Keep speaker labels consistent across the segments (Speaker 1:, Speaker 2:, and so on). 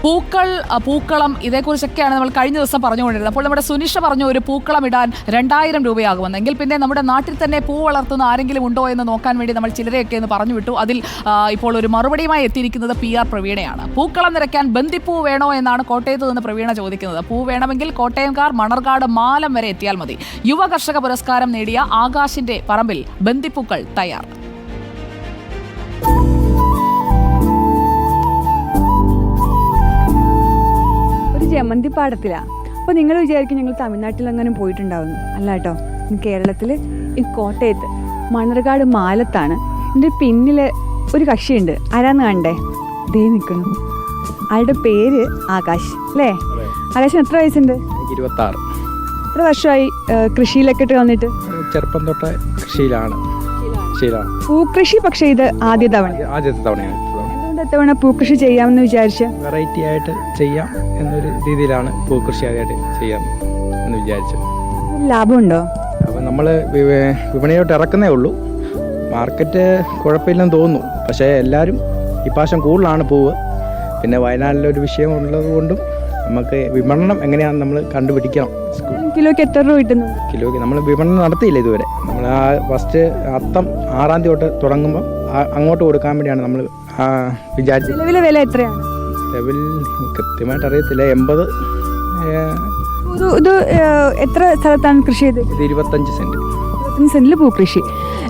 Speaker 1: പൂക്കളം ഇതേക്കുറിച്ചൊക്കെയാണ് നമ്മൾ കഴിഞ്ഞ ദിവസം പറഞ്ഞുകൊണ്ടിരുന്നത്. അപ്പോൾ നമ്മുടെ സുനിഷ പറഞ്ഞു ഒരു പൂക്കളം ഇടാൻ 2000 രൂപയാകുമെന്നെങ്കിൽ പിന്നെ നമ്മുടെ നാട്ടിൽ തന്നെ പൂ വളർത്തുന്ന ആരെങ്കിലും ഉണ്ടോ എന്ന് നോക്കാൻ വേണ്ടി നമ്മൾ ചിലരെയൊക്കെ എന്ന് പറഞ്ഞു വിട്ടു. അതിൽ ഇപ്പോൾ ഒരു മറുപടിയുമായി എത്തിയിരിക്കുന്നത് PR പ്രവീണയാണ്. പൂക്കളം നിറയ്ക്കാൻ ബന്ദിപ്പൂ വേണോ എന്നാണ് കോട്ടയത്ത് നിന്ന് പ്രവീണ ചോദിക്കുന്നത്. പൂ വേണമെങ്കിൽ കോട്ടയംകാർ മണർകാട് മാലം വരെ എത്തിയാൽ മതി. യുവ കർഷക പുരസ്കാരം നേടിയ ആകാശിന്റെ പറമ്പിൽ ബന്ദിപ്പൂക്കൾ തയ്യാർ.
Speaker 2: ജമന്തിപ്പാടത്തിലാണ്. അപ്പോൾ നിങ്ങൾ വിചാരിക്കും ഞങ്ങൾ തമിഴ്നാട്ടിലെങ്ങാനും പോയിട്ടുണ്ടാവുന്നു. അല്ല കേട്ടോ, കേരളത്തിൽ ഈ കോട്ടയത്ത് മണർകാട് മാലത്താണ്. എൻ്റെ പിന്നിൽ ഒരു കക്ഷിയുണ്ട്, ആരാന്ന് കണ്ടേ, ദേ നിൽക്കുന്നു. അയാളുടെ പേര് ആകാശ് അല്ലേ? ആകാശിന് എത്ര വയസ്സുണ്ട്?
Speaker 3: 26.
Speaker 2: എത്ര വർഷമായി കൃഷിയിലൊക്കെ ഇട്ട് വന്നിട്ട്?
Speaker 3: ചെറുപ്പം തൊട്ട് കൃഷിയിലാണ്.
Speaker 2: പൂക്കൃഷി പക്ഷേ ഇത് ആദ്യത്തെ തവണയാണ്. എത്തവണ പൂക്കൃഷി ചെയ്യാമെന്ന് വിചാരിച്ച
Speaker 3: വെറൈറ്റി ആയിട്ട് ചെയ്യാം എന്നൊരു രീതിയിലാണ് പൂക്കൃഷി ആയിട്ട് ചെയ്യാം എന്ന് വിചാരിച്ചത്.
Speaker 2: ലാഭമുണ്ടോ?
Speaker 3: അപ്പോൾ നമ്മൾ വിപണിയോട്ട് ഇറക്കുന്നേ ഉള്ളൂ. മാർക്കറ്റ് കുഴപ്പമില്ലെന്ന് തോന്നുന്നു. പക്ഷേ എല്ലാവരും ഇപ്രാവശ്യം കൂടുതലാണ് പൂവ്. പിന്നെ വയനാട്ടിലൊരു വിഷയം ഉള്ളത് കൊണ്ടും നമുക്ക് വിപണനം എങ്ങനെയാണെന്ന് നമ്മൾ കണ്ടുപിടിക്കണം.
Speaker 2: കിലോയ്ക്ക് എത്ര രൂപ കിട്ടുന്നു?
Speaker 3: കിലോയ്ക്ക് നമ്മൾ വിപണനം നടത്തിയില്ല ഇതുവരെ. നമ്മൾ ആ ഫസ്റ്റ് അത്തം 6-ാം തീയതി തൊട്ട് തുടങ്ങുമ്പോൾ അങ്ങോട്ട് കൊടുക്കാൻ വേണ്ടിയാണ് നമ്മൾ വിചാരിച്ചത്.
Speaker 2: നിലവിലെ വില എത്രയാണ്?
Speaker 3: ലെവൽ കൃത്യമായിട്ട് അറിയത്തില്ല. 80.
Speaker 2: ഇത് എത്ര സ്ഥലത്താണ് കൃഷി ചെയ്ത്?
Speaker 3: 25 സെന്റ്.
Speaker 2: 25 സെന്റിൽ പൂക്കൃഷി.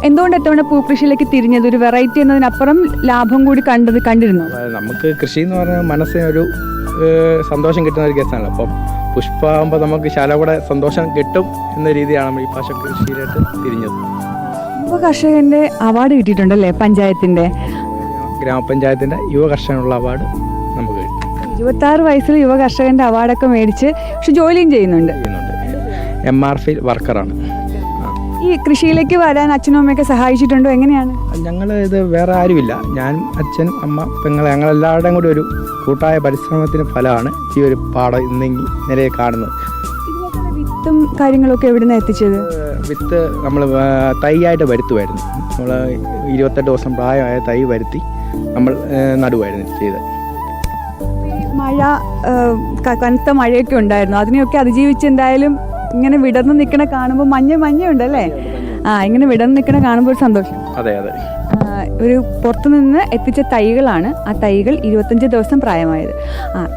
Speaker 2: എന്തുകൊണ്ട് എത്തവണ പൂക്കൃഷിയിലേക്ക് തിരിഞ്ഞത്? ഒരു വെറൈറ്റി എന്നതിനപ്പുറം ലാഭം കൂടി കണ്ടിരുന്നു.
Speaker 3: നമുക്ക് കൃഷി എന്ന് പറഞ്ഞാൽ മനസ്സിനൊരു സന്തോഷം കിട്ടുന്ന ഒരു കേസാണല്ലോ. അപ്പം പുഷ്പമാകുമ്പോൾ നമുക്ക് ശാല കൂടെ സന്തോഷം കിട്ടും എന്ന രീതിയാണ് നമ്മൾ ഈ പ്രാവശ്യം കൃഷിയിലേക്ക് തിരിഞ്ഞത്.
Speaker 2: യുവ കർഷകന്റെ അവാർഡ് കിട്ടിയിട്ടുണ്ടല്ലേ പഞ്ചായത്തിന്റെ?
Speaker 3: ഗ്രാമപഞ്ചായത്തിന്റെ യുവ കർഷകനുള്ള അവാർഡ് നമുക്ക് കിട്ടി.
Speaker 2: 26 വയസ്സിൽ യുവ കർഷകന്റെ അവാർഡൊക്കെ മേടിച്ച് പക്ഷെ ജോലിയും ചെയ്യുന്നുണ്ട്.
Speaker 3: MRF വർക്കറാണ്.
Speaker 2: ഈ കൃഷിയിലേക്ക് വരാൻ അച്ഛനും അമ്മയൊക്കെ സഹായിച്ചിട്ടുണ്ടോ? എങ്ങനെയാണ്?
Speaker 3: ഞങ്ങൾ ഇത് വേറെ ആരുമില്ല, ഞാനും അച്ഛനും അമ്മ പെങ്ങൾ, ഞങ്ങളെല്ലാവരുടെയും കൂടി ഒരു കൂട്ടായ പരിശ്രമത്തിന് ഫലമാണ് ഈ ഒരു പാടം ഇന്നെങ്കിൽ നിലയെ കാണുന്നത്.
Speaker 2: വിത്തും കാര്യങ്ങളൊക്കെ എവിടെ നിന്ന് എത്തിച്ചത്?
Speaker 3: വിത്ത് നമ്മൾ തൈയായിട്ട് വരുത്തുമായിരുന്നു. നമ്മൾ 28 ദിവസം പ്രായമായ തൈ വരുത്തി നമ്മൾ നടുവായിരുന്നു ചെയ്തത്.
Speaker 2: മഴ, കനത്ത മഴയൊക്കെ ഉണ്ടായിരുന്നു. അതിനെയൊക്കെ അതിജീവിച്ച് എന്തായാലും ഇങ്ങനെ വിടർന്ന് നിൽക്കണ കാണുമ്പോൾ മഞ്ഞുണ്ടല്ലേ? ഇങ്ങനെ വിടർന്ന് നിൽക്കണ കാണുമ്പോൾ ഒരു സന്തോഷം.
Speaker 3: അതെ.
Speaker 2: ഒരു പുറത്തുനിന്ന് എത്തിച്ച തൈകളാണ്. ആ തൈകൾ 25 ദിവസം പ്രായമായത്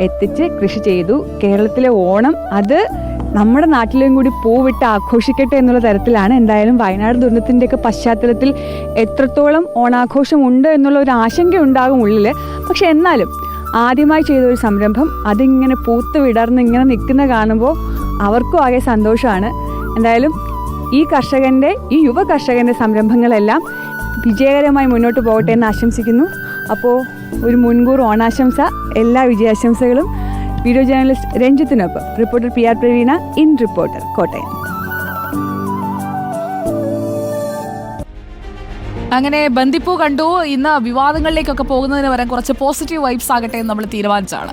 Speaker 2: എത്തിച്ച് കൃഷി ചെയ്തു. കേരളത്തിലെ ഓണം അത് നമ്മുടെ നാട്ടിലും കൂടി പൂവിട്ട് ആഘോഷിക്കട്ടെ എന്നുള്ള തരത്തിലാണ്. എന്തായാലും വയനാട് ദുരന്തത്തിൻ്റെയൊക്കെ പശ്ചാത്തലത്തിൽ എത്രത്തോളം ഓണാഘോഷം ഉണ്ട് എന്നുള്ള ഒരു ആശങ്ക ഉണ്ടാകും ഉള്ളിൽ. പക്ഷെ എന്നാലും ആദ്യമായി ചെയ്തൊരു സംരംഭം അതിങ്ങനെ പൂത്ത് വിടർന്ന് ഇങ്ങനെ നിൽക്കുന്ന കാണുമ്പോൾ അവർക്കും ആകെ സന്തോഷമാണ്. എന്തായാലും ഈ യുവ കർഷകൻ്റെ സംരംഭങ്ങളെല്ലാം വിജയകരമായി മുന്നോട്ട് പോകട്ടെ എന്ന് ആശംസിക്കുന്നു. അപ്പോൾ ഒരു മുൻകൂർ ഓണാശംസ, എല്ലാ വിജയാശംസകളും. വീഡിയോ ജേർണലിസ്റ്റ് രഞ്ജിത്തിനൊപ്പം reporter PR Praveena, in reporter, Kottayam.
Speaker 1: അങ്ങനെ ബന്ദിപ്പൂ കണ്ടു. ഇന്ന് വിവാദങ്ങളിലേക്കൊക്കെ പോകുന്നതിന് വരെ കുറച്ച് പോസിറ്റീവ് വൈബ്സ് ആകട്ടെ എന്ന് നമ്മൾ തീരുമാനിച്ചാണ്.